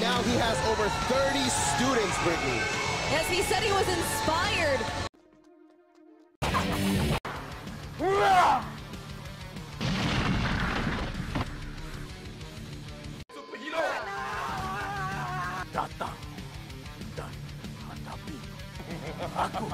now he has over 30 students, Brittany. Yes, he said he was inspired. Datang dan hadapi aku.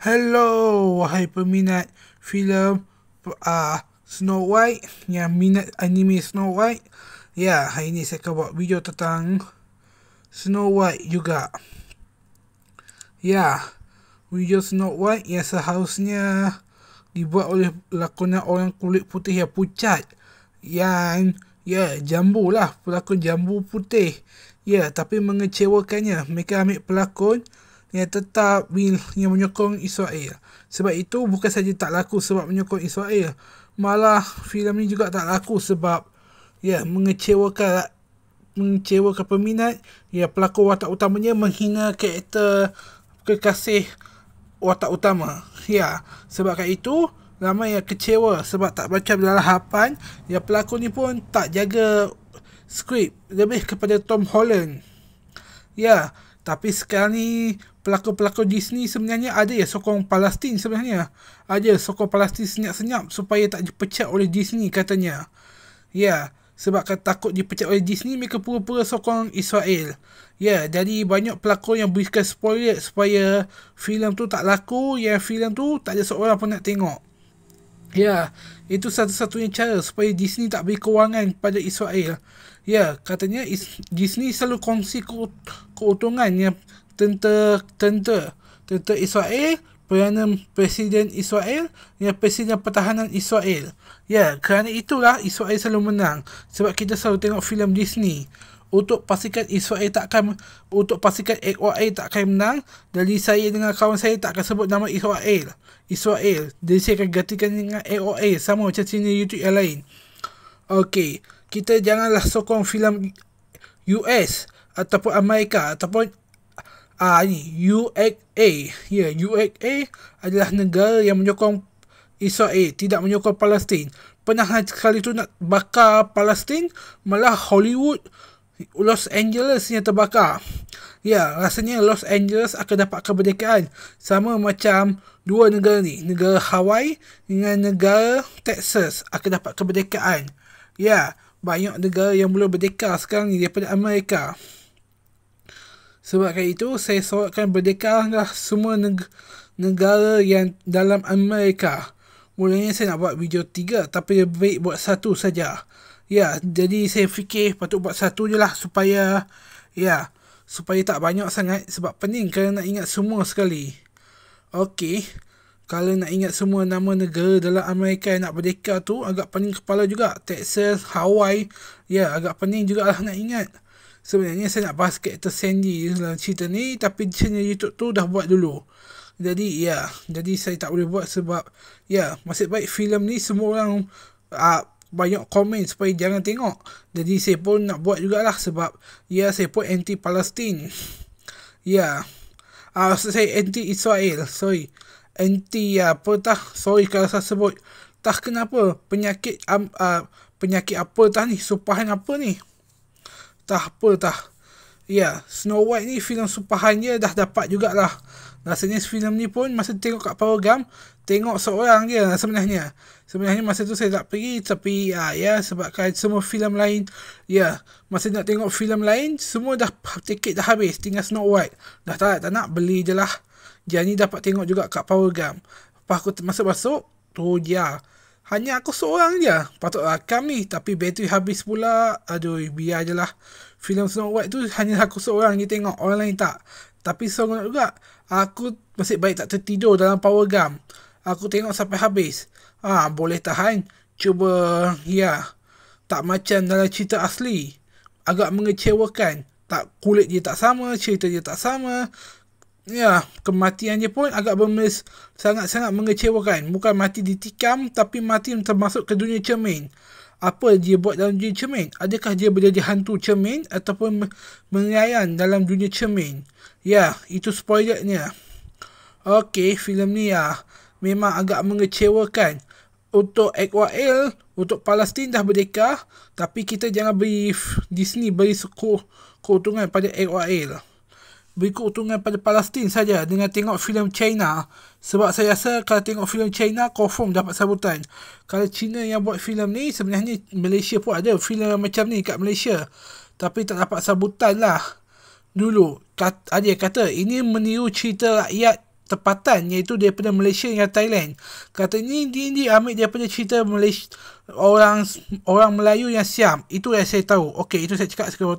Hello, wahai peminat filem Snow White yang minat anime Snow White. Ya, hari ni saya akan buat video tentang Snow White juga. Ya, video Snow White yang seharusnya dibuat oleh lakonan orang kulit putih yang pucat. Yang, ya, jambu lah, pelakon jambu putih. Ya, tapi mengecewakannya, mereka ambil pelakon yang tetap yang menyokong Israel. Sebab itu bukan saja tak laku sebab menyokong Israel, malah filem ni juga tak laku sebab ya mengecewakan peminat. Ya, pelakon watak utamanya menghina karakter kekasih watak utama. Ya, sebabkan itu ramai yang kecewa sebab tak baca dalam harapan. Ya, pelakon ni pun tak jaga skrip, lebih kepada Tom Holland. Ya, tapi sekarang ni pelakon-pelakon Disney sebenarnya ada ya sokong Palestin sebenarnya. Ada sokong Palestin senyap-senyap supaya tak dipecat oleh Disney katanya. Ya, sebab takut dipecat oleh Disney, mereka pura-pura sokong Israel. Ya, jadi banyak pelakon yang berikan spoiler supaya filem tu tak laku, yang filem tu tak ada seorang pun nak tengok. Ya, itu satu-satunya cara supaya Disney tak beri kewangan pada Israel. Ya, katanya Disney selalu kongsi keuntungan yang tentera Israel, Perdana Presiden Israel, yang Presiden Pertahanan Israel. Ya, kerana itulah Israel selalu menang. Sebab kita selalu tengok filem Disney. Untuk pastikan Israel tak akan menang, jadi saya dengan kawan saya tak akan sebut nama Israel. Jadi saya akan gantikan dengan AOA, sama macam channel YouTube yang lain. Okey, kita janganlah sokong filem US ataupun Amerika ataupun USA. Ya, USA adalah negara yang menyokong Israel, tidak menyokong Palestin. Pernah sekali tu nak bakar Palestin, malah Hollywood, Los Angeles yang terbakar. Ya, rasanya Los Angeles akan dapat kemerdekaan sama macam dua negara ni, negara Hawaii dengan negara Texas akan dapat kemerdekaan. Ya, banyak negara yang belum merdeka sekarang ni daripada Amerika. Sebabkan itu saya sorakkan berdekalah semua negara yang dalam Amerika. Mulanya saya nak buat video 3, tapi lebih baik buat 1 saja. Ya, jadi saya fikir patut buat 1 je lah supaya tak banyak sangat, sebab pening kalau nak ingat semua sekali. Okey, kalau nak ingat semua nama negara dalam Amerika yang nak merdeka tu agak pening kepala juga. Texas, Hawaii, ya agak pening jugalah nak ingat. Sebenarnya saya nak bahas karakter Sandy dalam cerita ni, tapi channel YouTube tu dah buat dulu. Jadi ya, jadi saya tak boleh buat sebab ya, nasib baik filem ni semua orang banyak komen supaya jangan tengok. Jadi saya pun nak buat jugalah sebab ya saya pun anti Palestin. Ya, maksud saya anti Israel, sorry. Anti sorry kalau saya sebut kenapa penyakit apa ni, sumpahan apa ni, ya, Snow White ni filem sumpahannya dah dapat jugalah. Rasanya filem ni pun masa tengok kat program, tengok seorang je sebenarnya. Sebenarnya masa tu saya tak pergi, tapi ya sebabkan semua filem lain, ya masa nak tengok filem lain semua dah tiket dah habis, tinggal Snow White. Dah tak nak beli je lah. Jadi dapat tengok juga kat program. Lepas aku masuk tu ya, hanya aku seorang je. Patutlah kami, tapi bateri habis pula. Aduh, biar je lah. Filem Snow White tu hanya aku seorang je tengok, orang lain tak. Tapi seronok juga. Aku nasib baik tak tertidur dalam program. Aku tengok sampai habis. Boleh tahan. Cuba, ya, tak macam dalam cerita asli. agak mengecewakan. Kulit dia tak sama, cerita dia tak sama. Ya, kematian dia pun agak sangat-sangat mengecewakan. Bukan mati ditikam, tapi mati termasuk ke dunia cermin. Apa dia buat dalam dunia cermin? Adakah dia menjadi hantu cermin ataupun mengelayan dalam dunia cermin? Ya, itu spoilernya. Okey, filem ni memang agak mengecewakan. Untuk Israel, untuk Palestin dah berdekah, tapi kita jangan beri Disney beri keuntungan pada Israel. Beri keuntungan pada Palestin saja dengan tengok filem China. Sebab saya rasa kalau tengok filem China, confirm dapat sambutan. Kalau China yang buat filem ni, sebenarnya Malaysia pun ada filem macam ni kat Malaysia. Tapi tak dapat sambutan lah. Dulu, ada yang kata ini meniru cerita rakyat tempatan, iaitu daripada Malaysia dengan Thailand. Kata ni dia ambil daripada cerita Malaysia, orang Melayu yang Siam. Itu yang saya tahu. Okey, itu saya cakap sekarang.